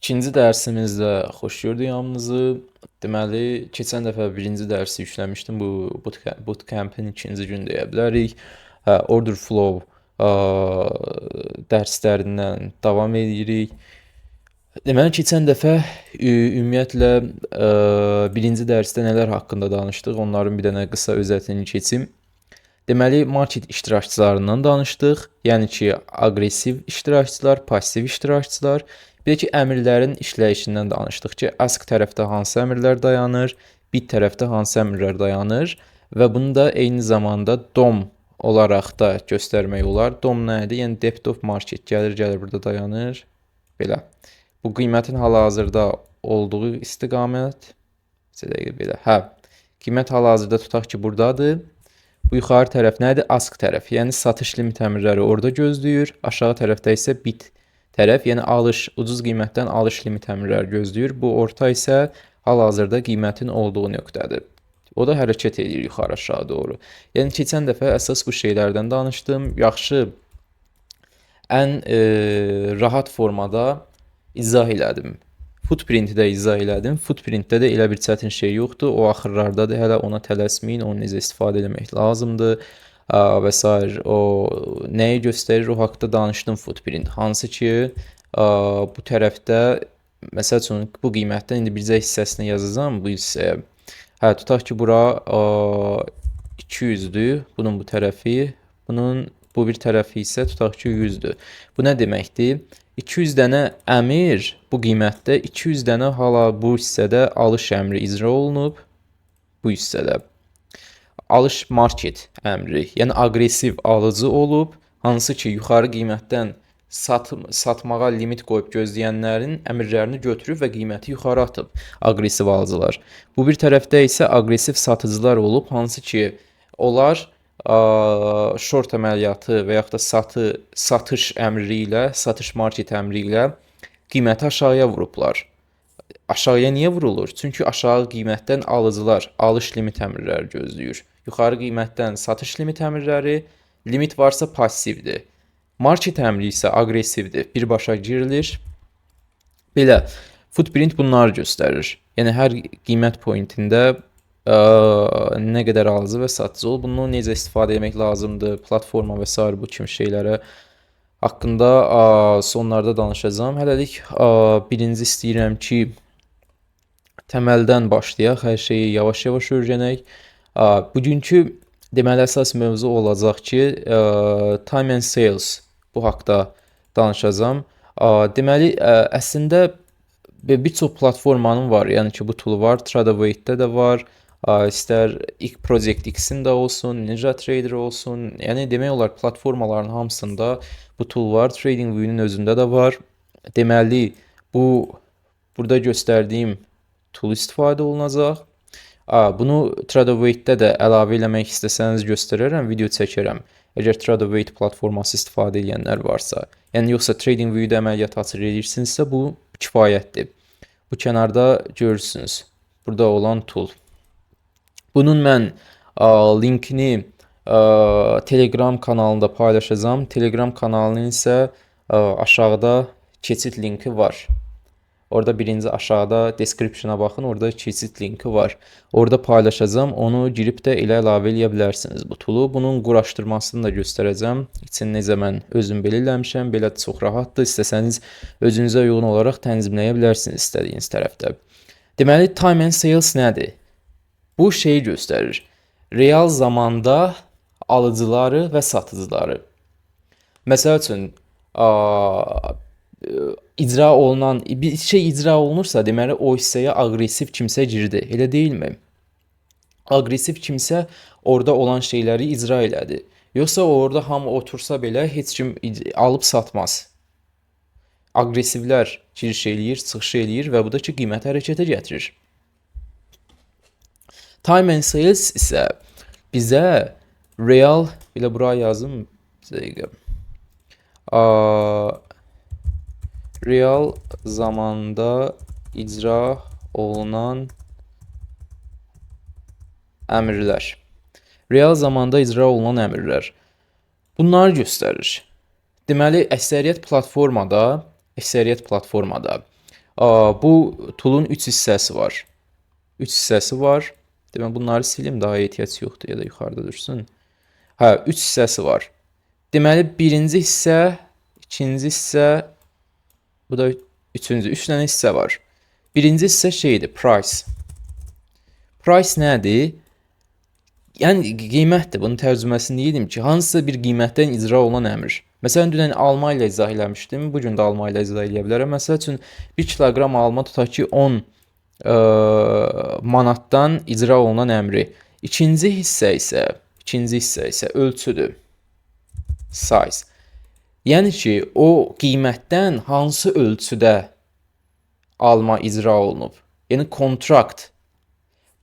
İkinci dərsimizdə xoş gördük hamınızı. Deməli, keçən dəfə birinci dərsi yükləmişdim. Bu bootcamp'in ikinci günü deyə bilərik. Order flow dərslərindən davam edirik. Deməli, keçən dəfə ümumiyyətlə birinci dərsdə nələr haqqında danışdıq, onların bir dənə qısa özətini keçim. Deməli, market iştirakçılarından danışdıq. Yəni ki, aqressiv iştirakçılar, passiv iştirakçılar. Bir də ki, əmrlərin işləyişindən danışdıq ki, ask tərəfdə hansı əmrlər dayanır, bit tərəfdə hansı əmrlər dayanır və bunu da eyni zamanda DOM olaraq da göstərmək olar. DOM nədir? Yəni depth of market gəlir burada dayanır. Belə. Bu qiymətin hal-hazırda olduğu istiqamət. Bir dəqiqə belə. Qiymət hal-hazırda tutaq ki, buradadır. Bu yuxarı tərəf nədir? Ask tərəf. Yəni satış limit əmrləri orada gözləyir. Aşağı tərəfdə isə bit tərəf, yəni alış, ucuz qiymətdən alış limit əmrləri gözləyir. Bu orta isə hal-hazırda qiymətin olduğu nöqtədir. O da hərəkət edir yuxarı aşağı doğru. Yəni keçən dəfə əsas bu şeylərdən danışdım. Yaxşı, ən rahat formada izah elədim. Footprint'i də izah elədim. Footprint'də də elə bir çətin şey yoxdur. O axırlardadır. Hələ ona tələsməyin. Onu necə istifadə etmək lazımdır və s. O nəyi göstərir? O haqqda danışdım footprint. Hansı ki, bu tərəfdə məsəl üçün bu qiymətdən indi bircə hissəsini yazacağam bu hissəyə. Tutaq ki, bura 200-dür. Bunun bu tərəfi. Bunun bu bir tərəfi isə tutaq ki, 100-dür. Bu nə deməkdir? 200 dənə əmr bu qiymətdə 200 dənə hala bu hissədə alış əmri icra olunub. Bu hissədə alış market əmri, yəni aqressiv alıcı olub, hansı ki, yuxarı qiymətdən satmağa limit qoyub gözləyənlərin əmrlərini götürüb və qiyməti yuxarı atıb aqressiv alıcılar. Bu bir tərəfdə isə aqressiv satıcılar olub, hansı ki, onlar short əməliyyatı və yaxud da satış əmri ilə, satış market əmri ilə qiyməti aşağıya vurublar. Aşağıya niyə vurulur? Çünki aşağı qiymətdən alıcılar alış limit əmrləri gözləyir. Yuxarı qiymətdən satış limit əmrləri, limit varsa passivdir. Market əmri isə aqressivdir, birbaşa girilir. Belə, footprint bunları göstərir. Yəni, hər qiymət pointində nə qədər alıcı və satıcı olur, bunu necə istifadə etmək lazımdır, platforma və s. bu kimi şeylərə haqqında sonlarda danışacağım. Hələlik birinci istəyirəm ki, təməldən başlayaq, hər şeyi yavaş-yavaş öyrənək. Bugünkü deməli əsas mövzu olacaq ki, time and sales bu haqda danışacağım. Deməli, əslində bir çox platformanın var, yəni ki, bu tool var, Tradeway-də də var. İstər Project X-in də olsun, NinjaTrader olsun. Yəni demək olar platformaların hamısında bu tool var. TradingView-nun özündə də var. Deməli, burada göstərdiyim tool istifadə olunacaq. Bunu Tradeway-də də əlavə eləmək istəsəniz göstərərəm, video çəkərəm. Əgər Tradeway platforması istifadə edənlər varsa. Yəni yoxsa TradingView-də əməliyyat açır edirsinizsə, bu kifayətdir. Bu kənarda görürsünüz. Burada olan tool. Bunun mən linkini Telegram kanalında paylaşacağım. Telegram kanalının isə aşağıda keçid linki var. Orada birinci aşağıda description'a baxın, orada keçid linki var. Orada paylaşacağım, onu girib də elə əlavə eləyə bilərsiniz bu toolu. Bunun quraşdırmasını da göstərəcəm. İçin necə mən özüm belə eləmişəm, belə çox rahatdır. İstəsəniz özünüzə uyğun olaraq tənzimləyə bilərsiniz istədiyiniz tərəfdə. Deməli, time and sales nədir? Bu şeyi göstərir. Real zamanda alıcıları və satıcıları. Məsəl üçün, icra olunan, bir şey icra olunursa, deməli, o hissəyə aqressiv kimsə girdi. Elə deyilmi? Aqressiv kimsə orada olan şeyləri icra elədi. Yoxsa orada hamı otursa belə heç kim alıb satmaz. Aqressivlər giriş eləyir, çıxış eləyir və bu da ki, qiyməti hərəkətə gətirir. Time and sales isə bizə real, belə buraya yazım, real zamanda icra olunan əmrlər. Real zamanda icra olunan əmrlər. Bunları göstərir. Deməli, əksəriyyət platformada Bu tool'un 3 hissəsi var. 3 hissəsi var. Demək bunları silim, daha ehtiyac yoxdur ya da yuxarıda dursun. Hə, 3 hissəsi var. Deməli birinci hissə, ikinci hissə, bu da üçüncü. 3 dənə hissə var. Birinci hissə şeydir, price. Price nədir? Yəni qiymətdir. Bunun tərcüməsini dedim ki, hansısa bir qiymətdən icra olunan əmr. Məsələn, dünən alma ilə izah eləmişdim. Bu gün də alma ilə izah eləyə bilərəm. Məsəl üçün 1 kiloqram alma tutaq ki 10 manatdan icra olunan əmri. İkinci hissə isə ölçüdür. Size. Yəni ki, o qiymətdən hansı ölçüdə alma icra olunub. Yəni kontrakt.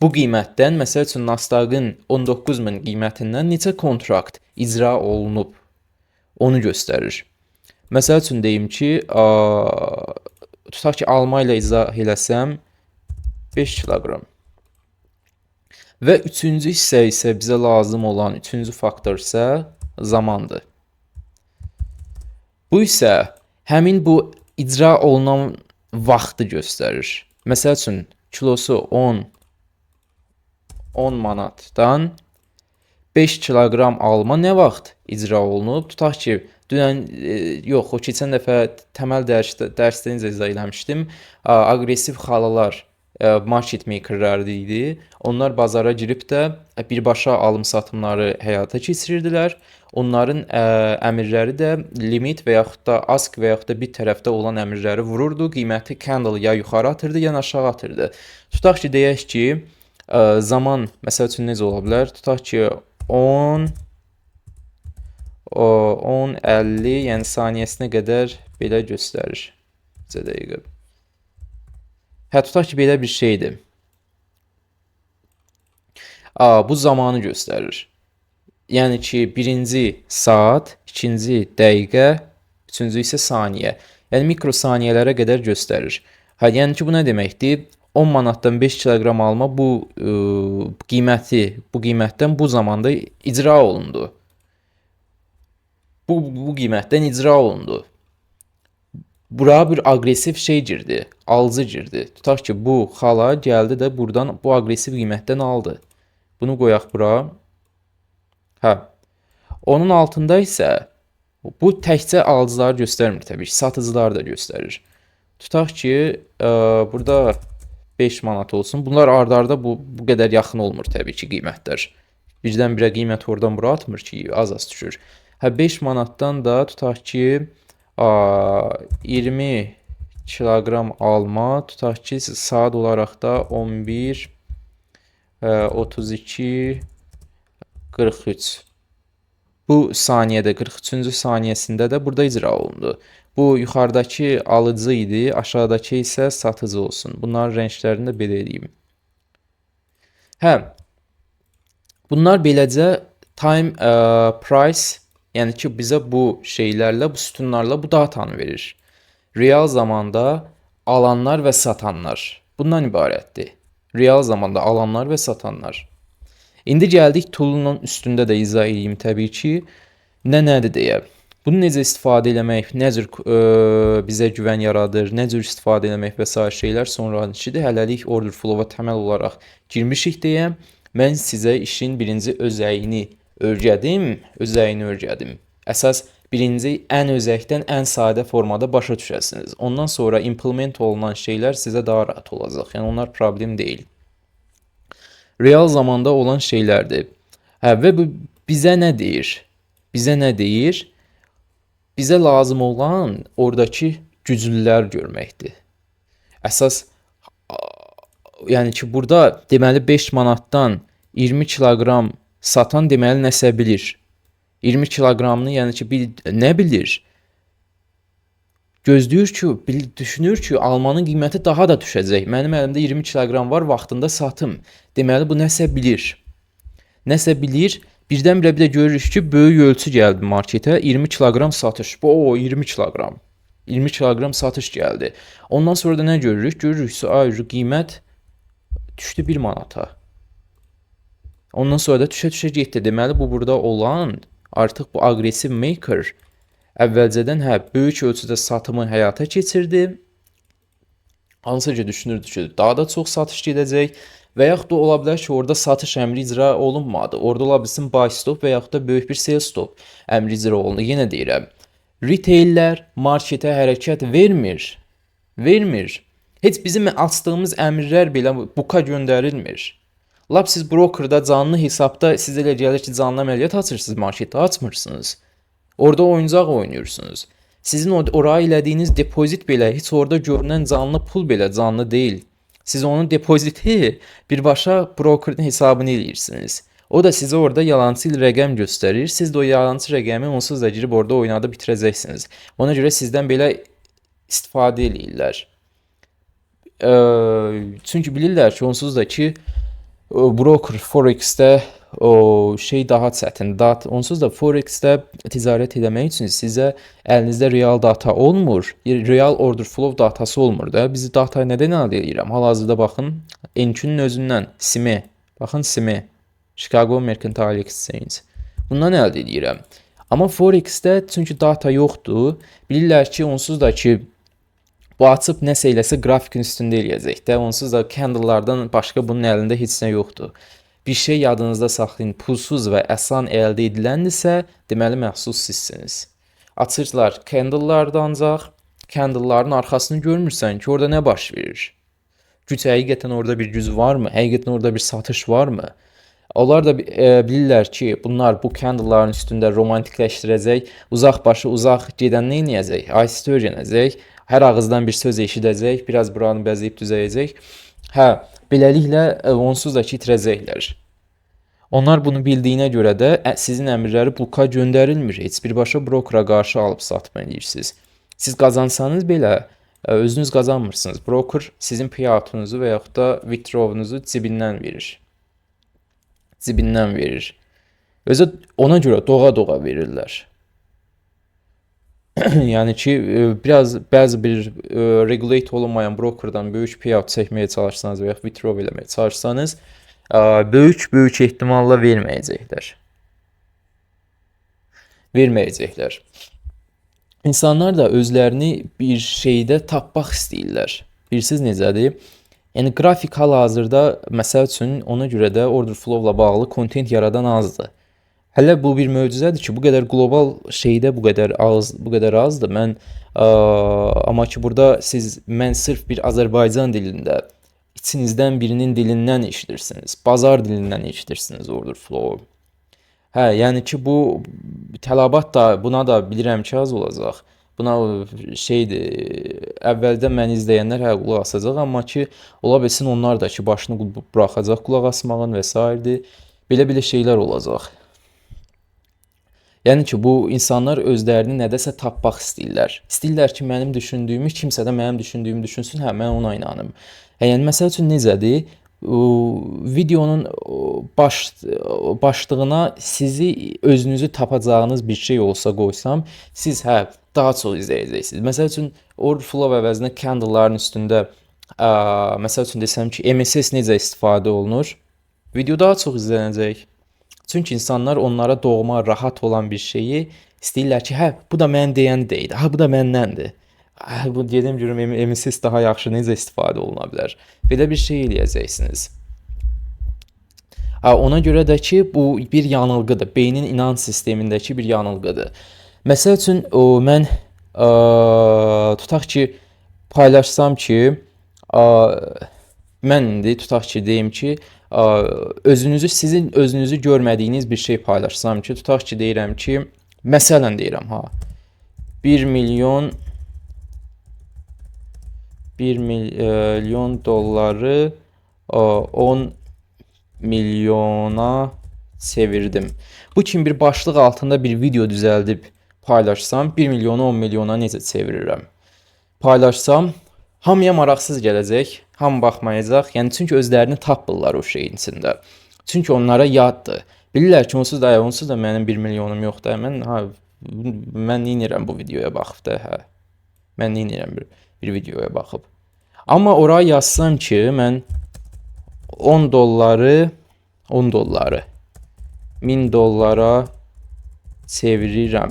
Bu qiymətdən, məsəl üçün Nasdaqın 19.000 qiymətindən neçə kontrakt icra olunub, onu göstərir. Məsəl üçün deyim ki, tutaq ki, alma ilə izah eləsəm 5 kiloqram. Və üçüncü hissə isə bizə lazım olan üçüncü faktor isə zamandır. Bu isə həmin bu icra olunan vaxtı göstərir. Məsəl üçün, kilosu 10 manatdan 5 kiloqram alma nə vaxt icra olunub? Tutaq ki, dünən, yox, o keçən dəfə təməl dərsdə necə izah eləmişdim. Aqressiv xalalar market makerləri idi. Onlar bazara girib də birbaşa alım-satımları həyata keçirirdilər. Onların əmrləri də limit və yaxud da ask və yaxud da bir tərəfdə olan əmrləri vururdu. Qiyməti candle ya yuxarı atırdı, ya aşağı atırdı. Tutaq ki, deyək ki, zaman, məsəl üçün necə ola bilər? Tutaq ki, 10, 50, yəni saniyəsinə qədər belə göstərir. Bizə dəqiqə. Hə, tutaq ki, belə bir şeydir. Bu zamanı göstərir. Yəni ki, birinci saat, ikinci dəqiqə, üçüncü isə saniyə. Yəni mikrosaniyələrə qədər göstərir. Hə, yəni ki, bu nə deməkdir? 10 manatdan 5 kiloqram alma bu qiymətdən bu zamanda icra olundu. Bu qiymətdən icra olundu. Bura bir aqressiv şey girdi, alıcı girdi. Tutaq ki, bu xala gəldi də buradan bu aqressiv qiymətdən aldı. Bunu qoyaq bura. Hə. Onun altında isə bu təkcə alıcıları göstərmir təbii ki, satıcıları da göstərir. Tutaq ki, burada 5 manat olsun. Bunlar ard-arda bu qədər yaxın olmur təbii ki, qiymətlər. Birdən-birə qiymət oradan bura atmır ki, az-az düşür. Hə, 5 manatdan da tutaq ki, 20 kiloqram alma, tutaq ki, saat olaraq da 11, 32, 43. Bu saniyədə, 43-cü saniyəsində də burada icra olundu. Bu yuxarıdakı alıcı idi, aşağıdakı isə satıcı olsun. Bunların rənglərini də belə edeyim. Hə, bunlar beləcə time price, yəni ki, bizə bu şeylərlə, bu sütunlarla bu datanı verir. Real zamanda alanlar və satanlar. Bundan ibarətdir. Real zamanda alanlar və satanlar. İndi gəldik tool'un üstündə də izah edeyim təbii ki, nədir deyə. Bunu necə istifadə eləmək, nə cür bizə güvən yaradır, nə cür istifadə eləmək və s. şeylər sonranın işidir. Hələlik order flow-a təməl olaraq girmişik deyə mən sizə işin birinci özəyini öyrədim. Əsas birinci ən özəkdən ən sadə formada başa düşəsiniz. Ondan sonra implement olunan şeylər sizə daha rahat olacaq. Yəni onlar problem deyil. Real zamanda olan şeylərdir. Hə, və bu bizə nə deyir? Bizə lazım olan oradakı güclülər görməkdir. Əsas, yəni ki, burada deməli 5 manatdan 20 kiloqram satan deməli nəsə bilir. 20 kiloqramını, yəni ki, nə bilir? Gözləyir ki, düşünür ki, almanın qiyməti daha da düşəcək. Mənim əlimdə 20 kiloqram var, vaxtında satım. Deməli, bu nəsə bilir. Birdən-birə bir də görürük ki, böyük ölçü gəldi marketə, 20 kiloqram satış. 20 kiloqram. 20 kiloqram satış gəldi. Ondan sonra da nə görürük? Görürük ki, qiymət düşdü 1 manata. Ondan sonra da düşə getdi. Deməli, bu burada olan artıq bu aqressiv maker əvvəlcədən böyük ölçüdə satımı həyata keçirdi. hansıca düşünürdü ki, daha da çox satış gedəcək və yaxud da ola bilər ki, orada satış əmri icra olunmadı. Orada ola bilsin buy stop və yaxud da böyük bir sell stop əmri icra olundu. Yenə deyirəm, retaillər marketə hərəkət vermir. Vermir. Heç bizim açdığımız əmrlər belə buka göndərilmir. Lap siz brokerda canlı hesabda siz elə gəlir ki, canlı əməliyyat açırsınız, marketdə açmırsınız. Orada oyuncaq oynayırsınız. Sizin oraya elədiyiniz depozit belə heç orada görünən canlı pul belə canlı deyil. Siz onun depoziti birbaşa brokerin hesabını eləyirsiniz. O da sizə orada yalancı rəqəm göstərir. Siz də o yalancı rəqəmi onsuz da girib orada oynadıb bitirəcəksiniz. Ona görə sizdən belə istifadə eləyirlər. Çünki bilirlər ki, onsuz da ki, broker Forex-də o şey daha çətin. Onsuz da Forex-də ticarət etmək üçün sizə əlinizdə real data olmur. Real order flow datası olmur da. Biz datayı nədən əldə edirəm? Hal-hazırda baxın, NQ-nun özündən SIM-i. Baxın SIM-i. Chicago Mercantile Exchange. Bundan əldə edirəm. Amma Forex-də çünki data yoxdur, bilirlər ki, onsuz da ki, bu açıb nəsə eləsə qrafikin üstündə eləyəcək də. Onsuz da candle'lardan başqa bunun əlində heç nə yoxdur. Bir şey yadınızda saxlayın. Pulsuz və asan əldə ediləndirsə, deməli məhsul sizsiniz. Açırlar candle'larda ancaq candle'ların arxasını görmürsən ki, orada nə baş verir? Güc həqiqətən orada bir güc varmı? Həqiqətən orada bir satış varmı? Onlar da bilirlər ki, bunlar bu candle'ların üstündə romantikləşdirəcək, uzaq başı uzaq gedən nə edəcək? ICT öyrənəcək. Hər ağızdan bir söz eşidəcək, biraz buranı bəzəyib düzəyəcək. Hə, beləliklə onsuz da ki, itirəcəklər. Onlar bunu bildiyinə görə də sizin əmrləri buka göndərilmir. Heç birbaşa brokera qarşı alıb satma edirsiniz. Siz qazansanız belə özünüz qazanmırsınız. Broker sizin payoutunuzu və yaxud da withdraw'unuzu cibindən verir. Cibindən verir. Özü ona görə doğa-doğa verirlər. Yəni ki, biraz bəzi bir regulate olunmayan brokerdan böyük payout çəkməyə çalışsanız və ya withdraw eləməyə çalışsanız, böyük ehtimalla verməyəcəklər. Verməyəcəklər. İnsanlar da özlərini bir şeydə tapmaq istəyirlər. Bilirsiniz necədir? Yəni qrafik hal-hazırda məsəl üçün ona görə də order flow-la bağlı kontent yaradan azdır. Hələ bu bir möcüzədir ki, bu qədər qlobal şeydə bu qədər azdır. Mən amma ki burada mən sırf bir Azərbaycan dilində içinizdən birinin dilindən eşidirsiniz. Bazar dilindən eşidirsiniz order flow. Hə, yəni ki bu tələbat da buna da bilirəm ki az olacaq. Buna şeydir, əvvəldə məni izləyənlər hə qulaq asacaq, amma ki ola bilsin onlar da ki başını buraxacaq qulaq asmağın və s. Belə şeylər olacaq. Yəni ki, bu insanlar özlərini nədəsə tapmaq istəyirlər. İstəyirlər ki, mənim düşündüyümü kimsə də mənim düşündüyümü düşünsün, hə, mən ona inanım. Yəni, məsəl üçün necədir? Videonun başlığına sizi özünüzü tapacağınız bir şey olsa qoysam, siz hə, daha çox izləyəcəksiniz. Məsəl üçün, order flow əvəzinə candle'ların üstündə, məsəl üçün desəm ki, MSS necə istifadə olunur? Video daha çox izlənəcək. Çünki insanlar onlara doğma, rahat olan bir şeyi istəyirlər ki, hə, bu da mən deyən deyil, hə, bu da məndəndir. Bu dediyim görüm MSS daha yaxşı necə istifadə oluna bilər. Belə bir şey eləyəcəksiniz. Ona görə də ki, bu bir yanılğıdır. Beynin inanc sistemindəki bir yanılğıdır. Məsəl üçün, mən tutaq ki, paylaşsam ki, mən indi tutaq ki, deyim ki, sizin özünüzü görmədiyiniz bir şey paylaşsam ki, tutaq ki, deyirəm ki, məsələn deyirəm, 1 milyon dolları 10 milyona çevirdim. Bu kimi bir başlıq altında bir video düzəldib paylaşsam, 1 milyonu 10 milyona necə çevirirəm? Paylaşsam, hamıya maraqsız gələcək, hamı baxmayacaq. Yəni, çünki özlərini tapırlar o şeyin içində. Çünki onlara yaddır. Bilirlər ki, onsuz da mənim 1 milyonum yoxdur. Mən neynirəm bu videoya baxıb da, hə. Mən neynirəm bir videoya baxıb. Amma oraya yazsam ki, mən 10 dolları 1000 dollara çevirirəm.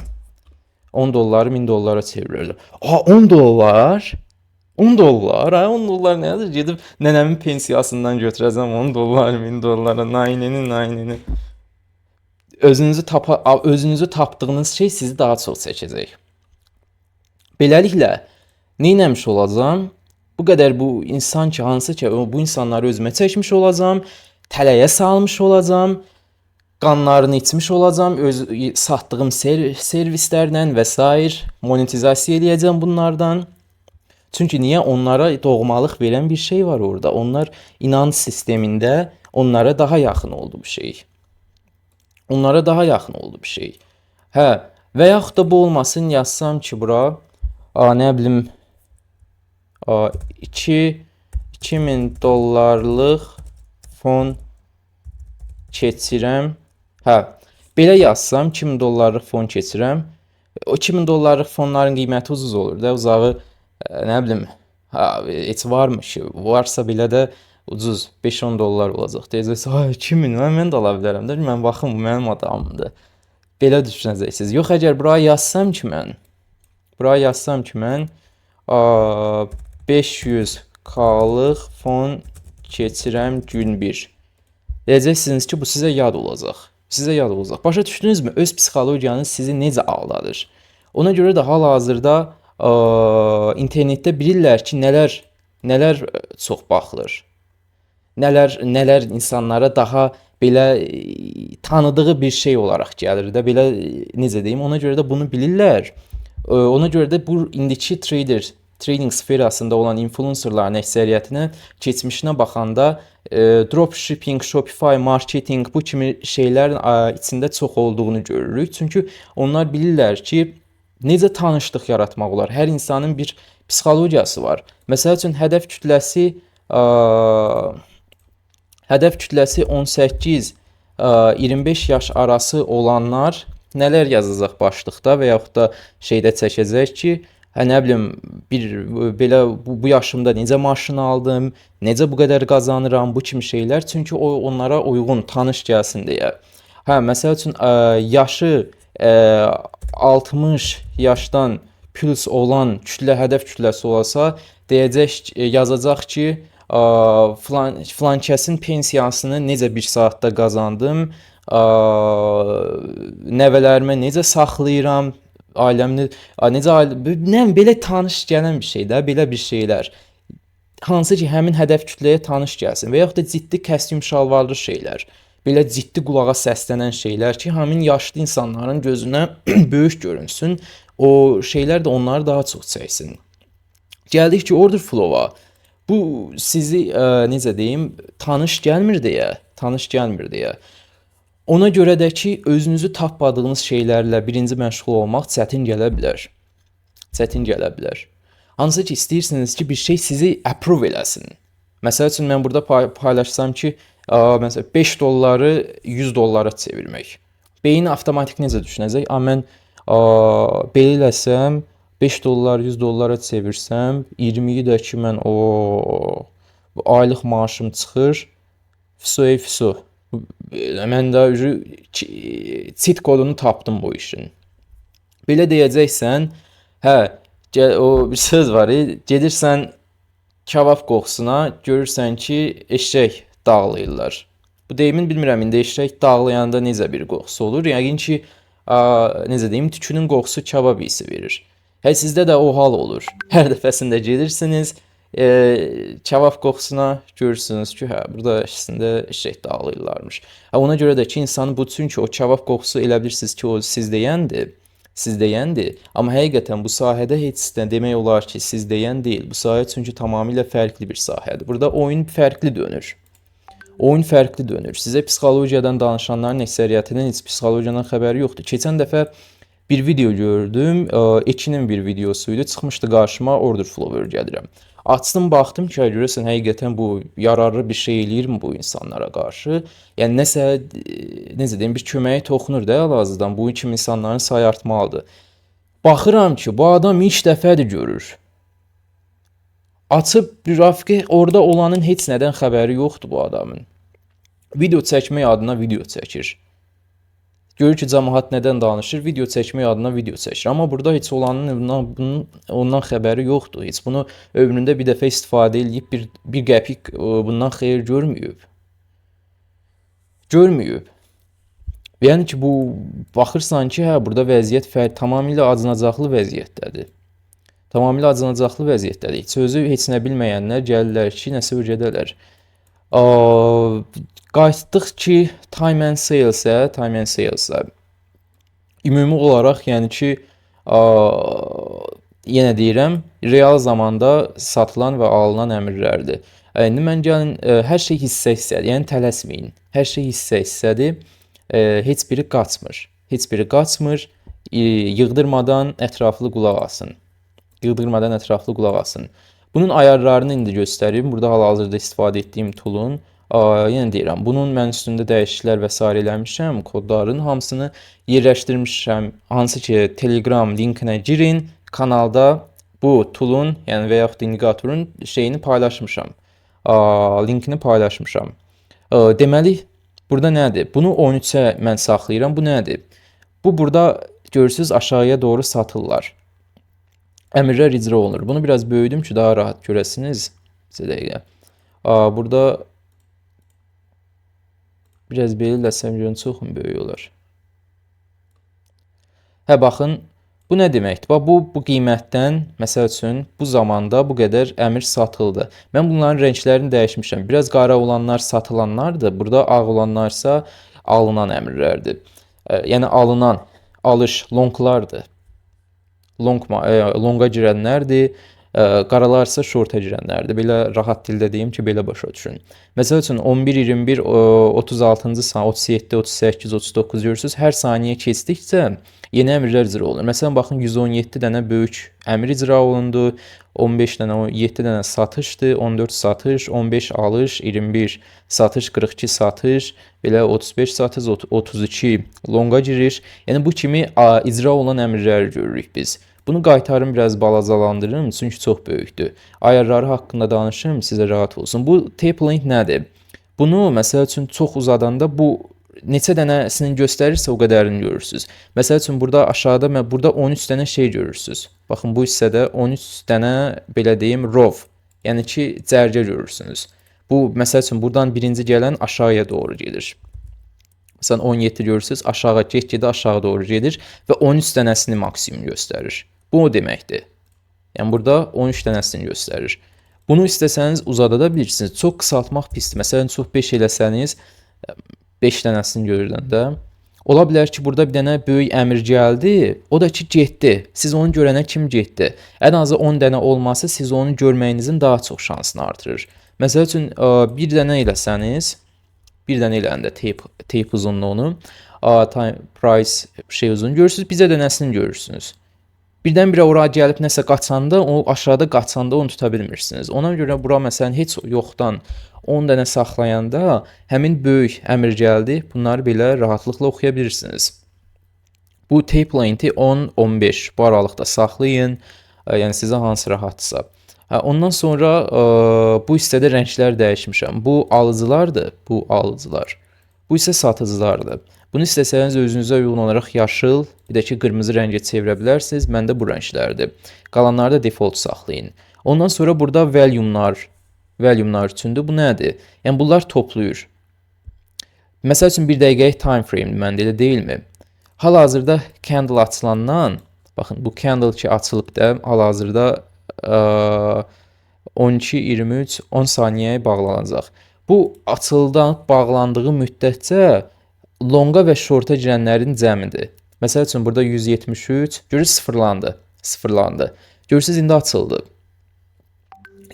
10 dolları 1000 dollara çevirirəm. 10 dollar 10 dollar, ha 10 dollar nədir? Gedib nənəmin pensiyasından götürəcəm 10 dollar, 1000 dollara, naynini, naynini. Özünüzü tapdığınız şey sizi daha çox çəkəcək. Beləliklə, neynəmiş olacam? Bu qədər bu insan ki, hansı ki, bu insanları özümə çəkmiş olacam, tələyə salmış olacam, qanlarını içmiş olacam, satdığım servislərlə və s. monetizasiya eləyəcəm bunlardan. Çünki niyə? Onlara doğmalıq verən bir şey var orada. Onlar inanc sistemində onlara daha yaxın oldu bu şey. Onlara daha yaxın oldu bir şey. Hə, və yaxud da bu olmasın, yazsam ki, bura, nə bilim, 2000 dollarlıq fon keçirəm. Hə, belə yazsam 2000 dollarlıq fon keçirəm. O 2000 dollarlıq fonların qiyməti ucuz olur da, uzağı nə bilim, heç varmış, varsa belə də ucuz 5-10 dollar olacaq. Deyəcəksiniz, "Ay 2000, mən də ala bilərəm də, mən baxım, bu mənim adamımdır." Belə düşünəcəksiniz. Yox, əgər buraya yazsam ki mən 500k-lıq fon keçirəm gün 1. Deyəcəksiniz ki, bu sizə yad olacaq. Başa düşdünüzmü? Öz psixologiyanız sizi necə aldadır? Ona görə də hal-hazırda internetdə bilirlər ki, nələr çox baxılır. Nələr insanlara daha belə tanıdığı bir şey olaraq gəlir də, belə necə deyim, ona görə də bunu bilirlər. Ona görə də bu indiki trading sferasında olan influencerların əksəriyyətinə keçmişinə baxanda dropshipping, Shopify, marketing bu kimi şeylərin içində çox olduğunu görürük. Çünki onlar bilirlər ki, necə tanışlıq yaratmaq olar. Hər insanın bir psixologiyası var. Məsəl üçün hədəf kütləsi 18-25 yaş arası olanlar nələr yazacaq başlıqda və yaxud da şeydə çəkəcək ki, nə bilim, belə bu yaşımda necə maşın aldım, necə bu qədər qazanıram, bu kimi şeylər. Çünki o onlara uyğun, tanış gəlsin deyə. Hə, məsəl üçün yaşı 60 yaşdan plus olan hədəf kütləsi olsa, yazacaq ki, filankəsin pensiyasını necə bir saatda qazandım, nəvələrimə necə saxlayıram, ailəmni belə tanış gələn bir şey də, belə bir şeylər. Hansı ki, həmin hədəf kütləyə tanış gəlsin və yaxud da ciddi kostyum şalvarlı şeylər. Belə ciddi qulağa səslənən şeylər ki, həmin yaşlı insanların gözünə böyük görünsün. O şeylər də onları daha çox çəksin. Gəldik ki, order flow-a. Bu sizi necə deyim, tanış gəlmir deyə. Ona görə də ki, özünüzü tapmadığınız şeylərlə birinci məşğul olmaq çətin gələ bilər. Hansı ki, istəyirsiniz ki, bir şey sizi approve eləsin. Məsəl üçün, mən burada paylaşsam ki, məsələn, 5 dolları 100 dollara çevirmək. Beyin avtomatik necə düşünəcək? Mən belə eləsəm, 5 dollar 100 dollara çevirsəm, 20-yi də ki, mən aylıq maaşım çıxır, fiso. Mən də cheat kodunu tapdım bu işin. Belə deyəcəksən, o bir söz var, gedirsən kabab qoxusuna, görürsən ki, eşək dağlayırlar. Bu deyimin bilmirəm, indi eşək dağlayanda necə bir qoxusu olur. Yəqin ki, necə deyim, tükünün qoxusu kabab isi verir. Sizdə də o hal olur. Hər dəfəsində gedirsiniz, kabab qoxusuna, görürsünüz ki, burada əslində eşək dağlayırlarmış. Ona görə də ki, insan bu, çünki o kabab qoxusu elə bilirsiniz ki, o sizdəyəndir. Amma həqiqətən bu sahədə heç də demək olar ki, sizdəyən deyil. Bu sahə çünki tamamilə fərqli bir sahədir. Burada oyun fərqli dönür. Sizə psixologiyadan danışanların əksəriyyətinin heç psixologiyadan xəbəri yoxdur. Keçən dəfə bir video gördüm, Ekinin bir videosuydu, çıxmışdı qarşıma, order flow öyrədirəm. Açdım, baxdım ki, görəsən həqiqətən bu yararlı bir şey eləyirmi bu insanlara qarşı? Yəni necə deyim, bir köməyi toxunur da hal-hazırdan, bu kimi insanların sayı artmalıdır. Baxıram ki, bu adam ilk dəfədir görür. Açıb Rafiqi, orada olanın heç nədən xəbəri yoxdur bu adamın. Video çəkmək adına video çəkir. Görür ki, cəmaət nədən danışır? Video çəkmək adına video çəkir. Amma burada heç olanın ondan xəbəri yoxdur. Heç bunu ömründə bir dəfə istifadə edib bir qəpik bundan xeyir görməyib. Yəni ki, bu baxırsan ki, hə, burada vəziyyət tamamilə acınacaqlı vəziyyətdədir. Sözü heç nə bilməyənlər gəlirlər ki, nəsə öyrədərlər. Qayıtdıq ki, time and sales-ə. Ümumi olaraq, yəni ki, yenə deyirəm, real zamanda satılan və alınan əmrlərdir. İndi mən gəlin, hər şey hissə-hissədir, yəni tələsməyin. Hər şey hissə-hissədir, heç biri qaçmır, yığdırmadan ətraflı qulaq asın. Bunun ayarlarını indi göstərim. Burada hal-hazırda istifadə etdiyim tool'un, yenə deyirəm, bunun mən üstündə dəyişikliklər və s. eləmişəm, kodların hamısını yerləşdirmişəm. Hansı ki, Telegram linkinə girin, kanalda bu tool'un, yəni və yaxud indikatorun şeyini paylaşmışam. Linkini paylaşmışam. Deməli, burada nədir? Bunu 13-ə mən saxlayıram. Bu nədir? Bu burada görürsüz aşağıya doğru satırlar. Əmrlər icra olunur. Bunu biraz böyüdüm ki, daha rahat görəsiniz. Bir dəqiqə. Burada biraz belə eləsəm görün, çox böyük olar. Hə, baxın, bu nə deməkdir? Bu qiymətdən, məsəl üçün, bu zamanda bu qədər əmr satıldı. Mən bunların rənglərini dəyişmişəm. Biraz qara olanlar satılanlardır. Burada ağ olanlarsa alınan əmrlərdir. Yəni alış, longlardır. Longa girənlərdir. Qaralarsa short'a girənlərdir. Belə rahat dildə deyim ki, belə başa düşün. Məsəl üçün 11, 21, 36-cı saniyə, 37, 38, 39 görürsünüz. Hər saniyə keçdikcə yeni əmrlər icra olunur. Məsələn, baxın 117 dənə böyük əmr icra olundu. 15 dənə, 7 dənə satışdır, 14 satış, 15 alış, 21 satış, 42 satış, belə 35 satış, 32 longa girir. Yəni bu kimi icra olan əmrləri görürük biz. Bunu qaytarım, biraz balacalandırım, çünki çox böyükdür. Ayarları haqqında danışım, sizə rahat olsun. Bu tape link nədir? Bunu, məsəl üçün, çox uzadanda bu neçə dənəsini göstərirsə o qədərini görürsünüz. Məsəl üçün, burada aşağıda, burada 13 dənə şey görürsünüz. Baxın, bu hissədə 13 dənə, belə deyim, row, yəni ki, cərgə görürsünüz. Bu, məsəl üçün, buradan birinci gələn aşağıya doğru gedir. Məsələn, 17 görürsünüz, aşağı get-gedə aşağı doğru gedir və 13 dənəsini maksimum göstərir. Bu o deməkdir. Yəni, burada 13 dənəsini göstərir. Bunu istəsəniz uzada da bilirsiniz. Çox qısaltmaq pisdir. Məsələn, çox 5 eləsəniz, 5 dənəsini görüləndə, ola bilər ki, burada bir dənə böyük əmr gəldi, o da ki, getdi. Siz onu görənə kim getdi? Ən azı 10 dənə olması siz onu görməyinizin daha çox şansını artırır. Məsəl üçün, bir dənə eləsəniz, bir dənə eləndə tape uzunluğunu, time price şey uzun görürsünüz, bizə dənəsini görürsünüz. Birdən-birə oraya gəlib nəsə qaçanda, o aşağıda qaçanda onu tuta bilmirsiniz. Ona görə bura məsələn heç yoxdan 10 dənə saxlayanda həmin böyük əmr gəldi. Bunları belə rahatlıqla oxuya bilirsiniz. Bu tape length 10-15 bu aralıqda saxlayın. Yəni sizə hansı rahatsa. Ondan sonra bu hissədə rənglər dəyişmişəm. Bu alıcılardır, bu alıcılar. Bu isə satıcılardır. Bunu istəsəniz özünüzə uyğun olaraq yaşıl, bir də ki, qırmızı rəngə çevirə bilərsiniz. Məndə bu rənglərdir. Qalanları da default saxlayın. Ondan sonra burada volume'lar üçündür. Bu nədir? Yəni, bunlar toplayır. Məsəl üçün, bir dəqiqəlik time frame məndə elə deyilmi? Hal-hazırda candle açılandan, baxın, bu candle ki, açılıb da, hal-hazırda 12, 23, 10 saniyəyə bağlanacaq. Bu açıldan bağlandığı müddətcə longa və short'a girənlərin cəmidir. Məsəl üçün, burada 173, görürsünüz, sıfırlandı. Görürsünüz, indi açıldı.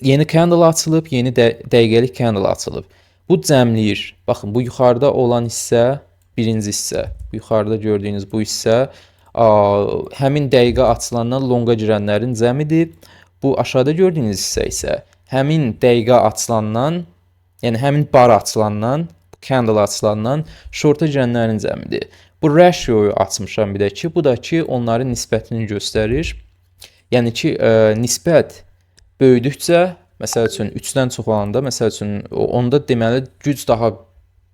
Yeni candle açılıb, yeni dəqiqəlik candle açılıb. Bu cəmləyir. Baxın, bu yuxarıda olan hissə, birinci hissə. Yuxarıda gördüyünüz bu hissə, həmin dəqiqə açılandan longa girənlərin cəmidir. Bu aşağıda gördüyünüz hissə isə həmin dəqiqə açılandan, yəni həmin bar açılandan, candle açılandan short'a girənlərin cəmidir. Bu ratioyu açmışam bir də ki, bu da ki, onların nisbətini göstərir. Yəni ki, nisbət böyüdükcə, məsəl üçün 3-dən çox olanda, məsəl üçün onda deməli güc daha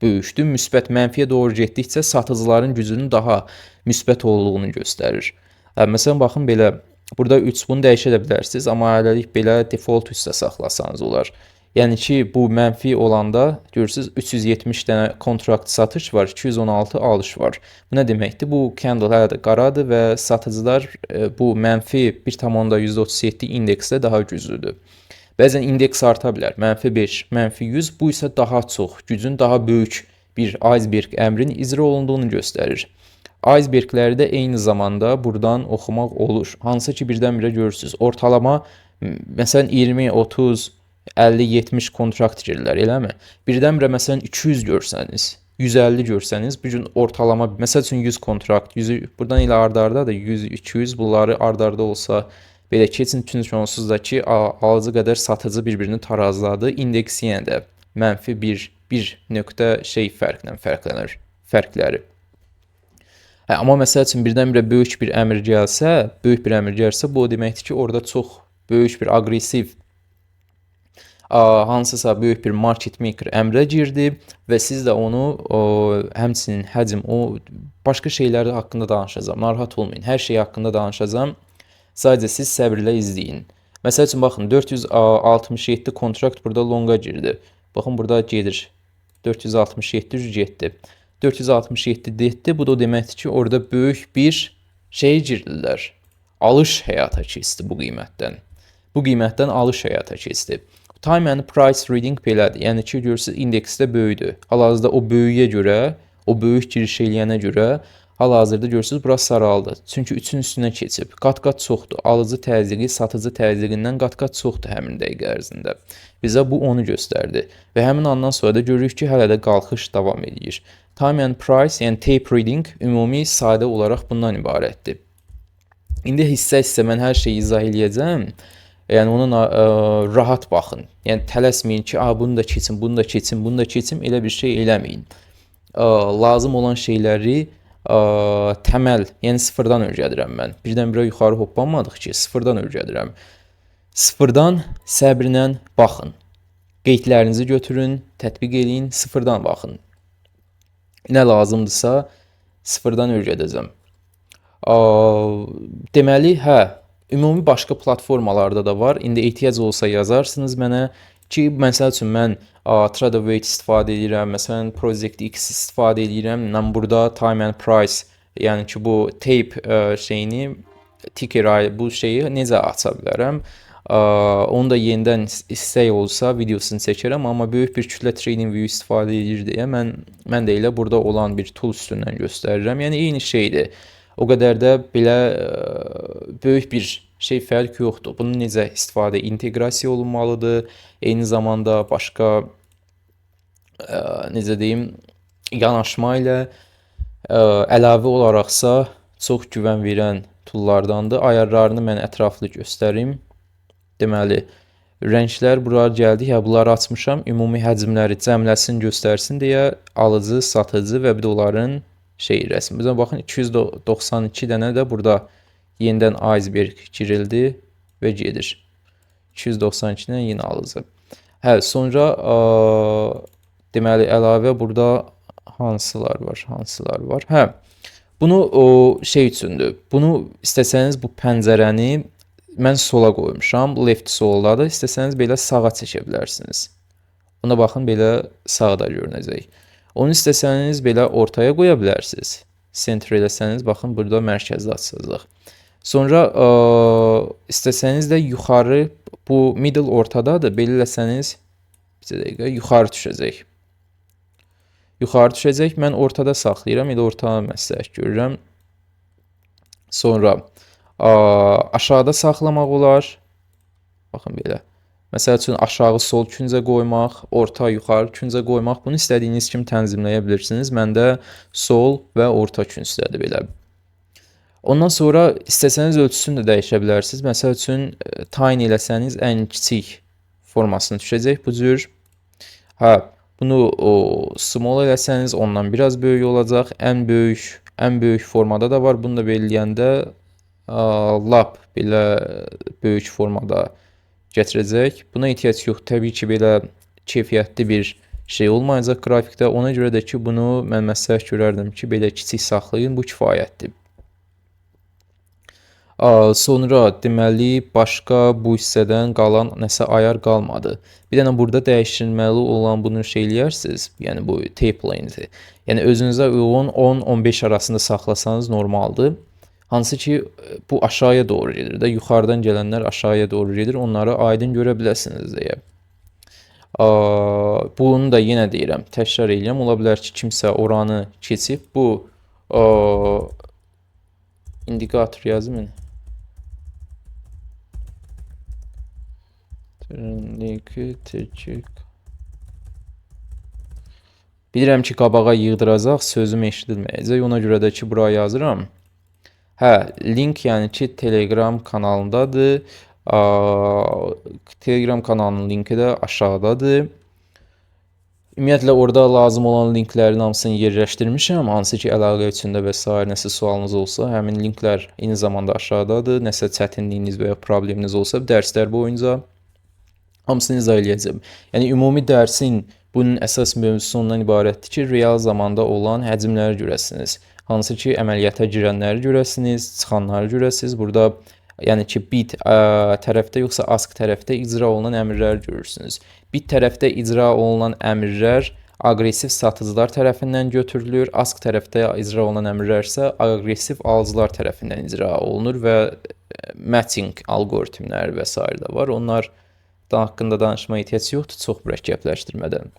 böyükdür. Müsbət mənfiyə doğru getdikcə satıcıların gücünün daha müsbət olduğunu göstərir. Məsələn, baxın belə, burada 3 bunu dəyişə də bilərsiniz, amma hələlik belə default üstə saxlasanız olar. Yəni ki, bu mənfi olanda görürsüz 370 dənə kontrakt satış var, 216 alış var. Bu nə deməkdir? Bu candle hələ də qaradır və satıcılar bu mənfi 1,37 indeksdə daha güclüdür. Bəzən indeks arta bilər. -5, -100, bu isə daha çox, gücün daha böyük bir iceberg əmrin icra olunduğunu göstərir. Icebergləri də eyni zamanda buradan oxumaq olur. Hansı ki, birdən-birə görürsünüz. Ortalama, məsələn, 20, 30, 50, 70 kontrakt girirlər, eləmi? Birdən-birə məsələn 200 görsəniz, 150 görsəniz, bu gün ortalama, məsəl üçün 100 kontrakt, 100 buradan ilə arda-arda da 100, 200 bunları arda-arda olsa belə keçin, çünki onsuz da ki, alıcı qədər satıcı bir-birini tarazladı. İndeks yenə də -1 nöqtə fərqlə fərqlənir, fərqləri. Amma məsəl üçün birdən-birə böyük bir əmr gəlsə, bu o deməkdir ki, orada çox böyük bir aqressiv hansısa böyük bir market maker əmrə girdi və siz də onu həmçinin həcm, başqa şeylər haqqında danışacağam. Narahat olmayın. Hər şey haqqında danışacağam. Sadəcə siz səbirlə izləyin. Məsəl üçün baxın, 467 kontrakt burada longa girdi. Baxın, burada gedir. 467 getdi. 467 getdi. Bu da o deməkdir ki, orada böyük bir şey girdilər. Alış həyata keçdi bu qiymətdən. Bu qiymətdən alış həyata keçdi. Time and price reading belədir. Yəni ki, görürsünüz, indeksdə böyüdür. Hal-hazırda o böyüyə görə, o böyük giriş eləyənə görə hal-hazırda görürsünüz, bura saraldı. Çünki 3-ün üstünə keçib. Qat-qat çoxdur. Alıcı təzyiqi satıcı təzyiqindən qat-qat çoxdur həmin dəqiqə ərzində. Bizə bu onu göstərdi. Və həmin andan sonra da görürük ki, hələ də qalxış davam edir. Time and price, yəni tape reading ümumi sadə olaraq bundan ibarətdir. İndi hissə-hissə mən hər şeyi izah eləyəcəm. Yəni ona rahat baxın. Yəni tələsməyin ki, bunu da keçin, bunu da keçin, bunu da keçin, elə bir şey eləməyin. Lazım olan şeyləri təməl, yəni sıfırdan öyrədirəm mən. Birdən-birə yuxarı hoppanmadıq ki, sıfırdan öyrədirəm. Sıfırdan səbrlə baxın. Qeydlərinizi götürün, tətbiq eləyin, sıfırdan baxın. Nə lazımdırsa sıfırdan öyrədəcəm. Deməli, ümumi başqa platformalarda da var. İndi ehtiyac olsa yazarsınız mənə ki, məsəl üçün mən Tradeweight istifadə edirəm, məsələn Project X istifadə edirəm. Mən burada time and price, yəni ki, bu tape şeyini, ticker bu şeyi necə aça bilərəm? Onu da yenidən istək olsa videosunu çəkərəm, amma böyük bir kütlə TradingView istifadə edir deyə mən də elə burada olan bir tool üstündən göstərirəm. Yəni eyni şeydir. O qədər də belə böyük bir fərq yoxdur. Bunun necə istifadə, inteqrasiya olunmalıdır. Eyni zamanda başqa necə deyim, yanaşma ilə əlavə olaraqsa çox güvən verən toollardandır. Ayarlarını mən ətraflı göstərim. Deməli, rənglər bura gəldi. Bunları açmışam. Ümumi həcmləri cəmləsin, göstərsin deyə alıcı, satıcı və bir də onların rəsmi. Bizə baxın, 292 dənə də burada yenidən iceberg girildi və gedir. 292 dənə yenə alıcı. Sonra deməli, əlavə burada hansılar var? Bunu üçündür. Bunu istəsəniz bu pəncərəni mən sola qoymuşam. Left soldadır. İstəsəniz belə sağa çəkə bilərsiniz. Buna baxın, belə sağda görünəcək. Onu istəsəniz belə ortaya qoya bilərsiniz. Center eləsəniz, baxın, burada mərkəzdə açacaq. Sonra istəsəniz də yuxarı, bu middle ortadadır. Belə eləsəniz, bir dəqiqə, yuxarı düşəcək. Yuxarı düşəcək. Mən ortada saxlayıram. Elə ortada məsləhət görürəm. Sonra aşağıda saxlamaq olar. Baxın belə. Məsəl üçün, aşağı sol küncə qoymaq, orta yuxarı küncə qoymaq. Bunu istədiyiniz kimi tənzimləyə bilirsiniz. Məndə sol və orta küncdədir belə. Ondan sonra istəsəniz ölçüsünü də dəyişə bilərsiniz. Məsəl üçün, tiny eləsəniz ən kiçik formasını düşəcək bu cür. Bunu small eləsəniz ondan biraz böyük olacaq. Ən böyük formada da var. Bunu da belirləyəndə lap belə böyük formada gətirəcək. Buna ehtiyac yox. Təbii ki, belə keyfiyyətli bir şey olmayacaq qrafikdə. Ona görə də ki, bunu mən məsləhət görərdim ki, belə kiçik saxlayın, bu kifayətdir. Sonra deməli başqa bu hissədən qalan nəsə ayar qalmadı. Bir dənə burada dəyişilməli olan bunu şey eləyərsiniz. Yəni bu tape length-i. Yəni özünüzə uyğun 10-15 arasında saxlasanız normaldır. Hansı ki bu aşağıya doğru gedir də, yuxarıdan gələnlər aşağıya doğru gedir. Onları aydın görə biləsiniz deyə. Bunu da yenə deyirəm, təkrar eləyəm. Ola bilər ki, kimsə oranı keçib. Bu indikator yazım. Bilirəm ki, qabağa yığdıracaq, sözüm eşidilməyəcək. Ona görə də ki, buraya yazıram. Hə, link yəni ki, Telegram kanalındadır. Telegram kanalının linki də aşağıdadır. Ümumiyyətlə, orada lazım olan linklərin hamısını yerləşdirmişəm. Hansı ki, əlaqə üçündə və s. nəsə sualınız olsa, həmin linklər eyni zamanda aşağıdadır. Nəsə çətinliyiniz və ya probleminiz olsa, dərslər boyunca hamısını izah eləyəcəm. Yəni, ümumi dərsin bunun əsas mövzusu ondan ibarətdir ki, real zamanda olan həcmləri görəsiniz. Hansı ki, əməliyyata girənləri görəsiniz, çıxanları görəsiniz. Burada yəni ki, bit tərəfdə yoxsa ask tərəfdə icra olunan əmrləri görürsünüz. Bit tərəfdə icra olunan əmrlər aqressiv satıcılar tərəfindən götürülür. Ask tərəfdə icra olunan əmrlər isə aqressiv alıcılar tərəfindən icra olunur və matching algoritmləri və s. də var. Onlar haqqında danışmaya ehtiyac yoxdur, çox mürəkkəbləşdirmədən.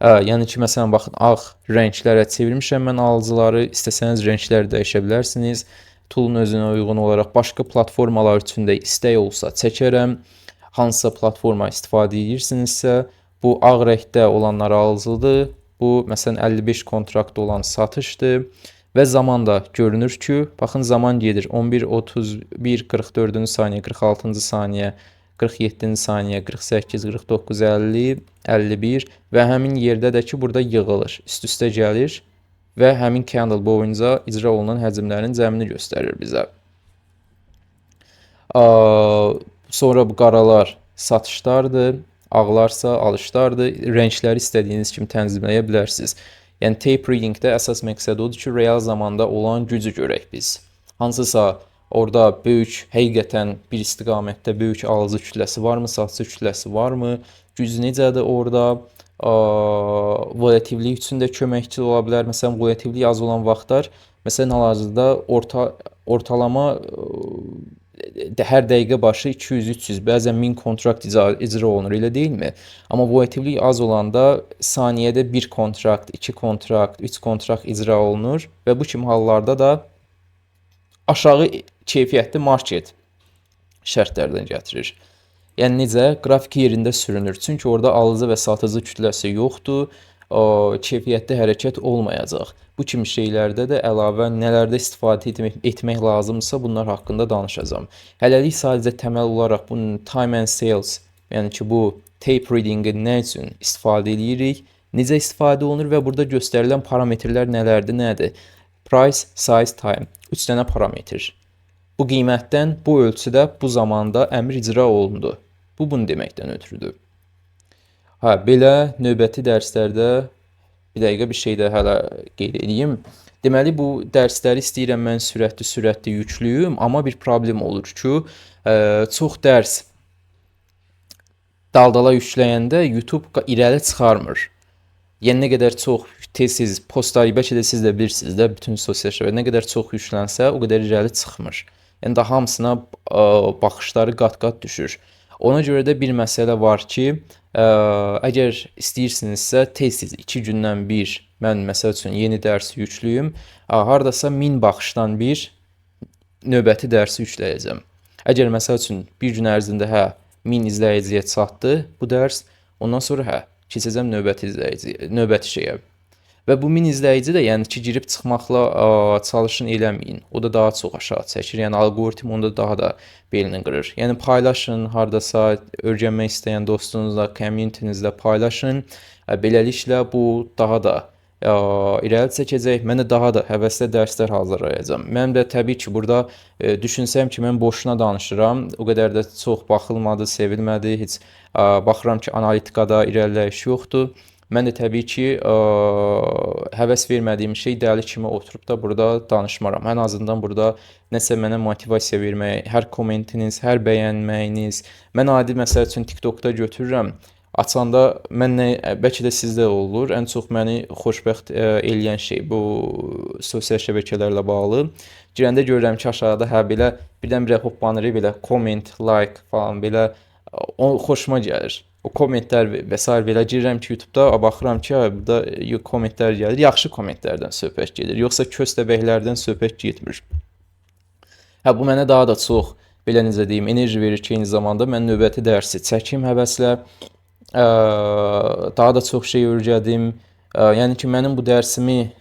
Yəni ki, məsələn, baxın, ağ rənglərə çevirmişəm mən alıcıları. İstəsəniz rəngləri dəyişə bilərsiniz. Tool'un özünə uyğun olaraq başqa platformalar üçün də istək olsa çəkərəm. Hansısa platforma istifadə edirsinizsə, bu ağ rəngdə olanlar alıcıdır. Bu, məsələn, 55 kontrakt olan satışdır. Və zaman da görünür ki, baxın, zaman gedir. 11:31, 44-cü saniyə, 46-cı saniyə, 47-ci saniyə, 48, 49, 50, 51 və həmin yerdə də ki, burada yığılır, üst-üstə gəlir və həmin candle boyunca icra olunan həcmlərin cəmini göstərir bizə. Sonra bu qaralar satışlardır, ağlarsa alışlardır. Rəngləri istədiyiniz kimi tənzimləyə bilərsiniz. Yəni, tape readingdə əsas məqsəd odur ki, real zamanda olan gücü görək biz. Hansısa orada böyük, həqiqətən bir istiqamətdə böyük alıcı kütləsi varmı, satıcı kütləsi varmı, güc necədir orada, volatillik üçün də köməkçi ola bilər. Məsələn, volatillik az olan vaxtlar, məsələn, hal-hazırda ortalama hər dəqiqə başı 200-300, bəzən 1000 kontrakt icra olunur, elə deyilmi? Amma volatillik az olanda saniyədə 1 kontrakt, 2 kontrakt, 3 kontrakt icra olunur və bu kimi hallarda da aşağı keyfiyyətli market şərtlərdən gətirir. Yəni necə? Qrafik yerində sürünür. Çünki orada alıcı və satıcı kütləsi yoxdur, keyfiyyətli hərəkət olmayacaq. Bu kimi şeylərdə də əlavə nələrdə istifadə etmək lazımsa bunlar haqqında danışacağam. Hələlik sadəcə təməl olaraq bunun time and sales, yəni ki, bu tape reading-i nə üçün istifadə edirik, necə istifadə olunur və burada göstərilən parametrlər nələrdir, nədir? Price, size, time. 3 dənə parametr. Bu qiymətdən, bu ölçüdə, bu zamanda əmr icra olundu. Bu bunu deməkdən ötürüdür. Belə növbəti dərslərdə bir dəqiqə bir şey də hələ qeyd edeyim. Deməli, bu dərsləri istəyirəm mən sürətli yüklüyüm, amma bir problem olur ki, çox dərs daldala yükləyəndə YouTube irəli çıxarmır. Yəni, nə qədər çox tez-tez postları, bəlkə də siz də bilirsiniz də, bütün sosial şəbəkələr nə qədər çox yüklənsə, o qədər irəli çıxmır. Yəni, daha hamısına baxışları qat-qat düşür. Ona görə də bir məsələ var ki, əgər istəyirsinizsə, tez-tez 2 gündən bir, mən məsəl üçün yeni dərsi yüklüyüm, haradasa 1000 baxışdan bir növbəti dərsi yükləyəcəm. Əgər məsəl üçün bir gün ərzində 1000 izləyiciyə çatdı bu dərs, ondan sonra keçəcəm növbəti şeyə. Və bu 1000 izləyici də, yəni ki, girib çıxmaqla çalışın eləməyin. O da daha çox aşağı çəkir. Yəni, algoritm onda daha da belini qırır. Yəni, paylaşın, haradasa öyrənmək istəyən dostunuzla, communitynizlə paylaşın. Beləliklə, bu daha da irəli çəkəcək. Mən də daha da həvəslə dərslər hazırlayacağam. Mənim də təbii ki, burada düşünsəm ki, mən boşuna danışıram. O qədər də çox baxılmadı, sevilmədi. Heç baxıram ki, analitikada irəliləyiş yoxdur. Mən də təbii ki, həvəs vermədiyim şey dəli kimi oturub da burada danışmaram. Ən azından burada nəsə mənə motivasiya vermək, hər kommentiniz, hər bəyənməyiniz. Mən adi məsəl üçün TikTokda götürürəm. Açanda mən nə bəlkə də sizdə olur. Ən çox məni xoşbəxt eləyən şey bu sosial şəbəkələrlə bağlı. Girəndə görürəm ki, aşağıda hə belə birdən-birə hoppanır, belə comment, like falan belə o xoşuma gəlir. O kommentlər və s. belə girirəm ki, YouTube-da baxıram ki, burada kommentlər gəlir. Yaxşı kommentlərdən söhbət gedir. Yoxsa köstəbəklərdən söhbət getmir. Hə bu mənə daha da çox belə necə deyim, enerji verir ki, eyni zamanda mən növbəti dərsi çəkim həvəslə, daha da çox şey öyrədim. Yəni ki, mənim bu dərsimi,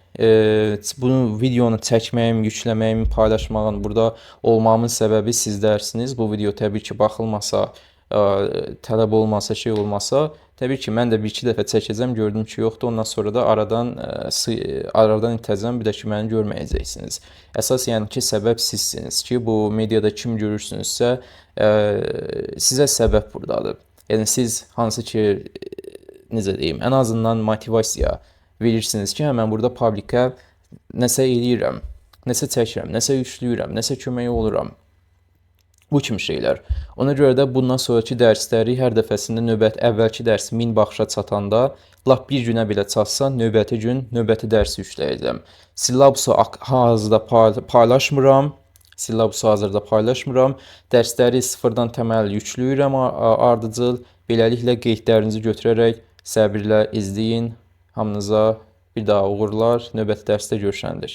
bunu videonu çəkməyim, yükləməyim, paylaşmağım, burada olmamın səbəbi sizlərsiniz. Bu video təbii ki, baxılmasa, tələb olmasa, şey olmasa, təbii ki, mən də bir-iki dəfə çəkəcəm, gördüm ki, yoxdur. Ondan sonra da aradan itəcəm, bir də ki, məni görməyəcəksiniz. Əsas yəni ki, səbəb sizsiniz ki, bu mediada kim görürsünüzsə, sizə səbəb buradadır. Yəni siz hansı ki, necə deyim, ən azından motivasiya verirsiniz ki, mən burada publikə nəsə eləyirəm, nəsə çəkirəm, nəsə yükləyirəm, nəsə kömək oluram. Bu kimi şeylər. Ona görə də bundan sonraki dərsləri hər dəfəsində əvvəlki dərs 1000 baxışa çatanda, lap bir günə belə çatsa, növbəti gün növbəti dərsi yükləyəcəm. Sillabusu hazırda paylaşmıram. Dərsləri sıfırdan təməl yükləyirəm ardıcıl. Beləliklə qeydlərinizi götürərək səbirlə izləyin. Hamınıza bir daha uğurlar. Növbəti dərsdə görüşəndir.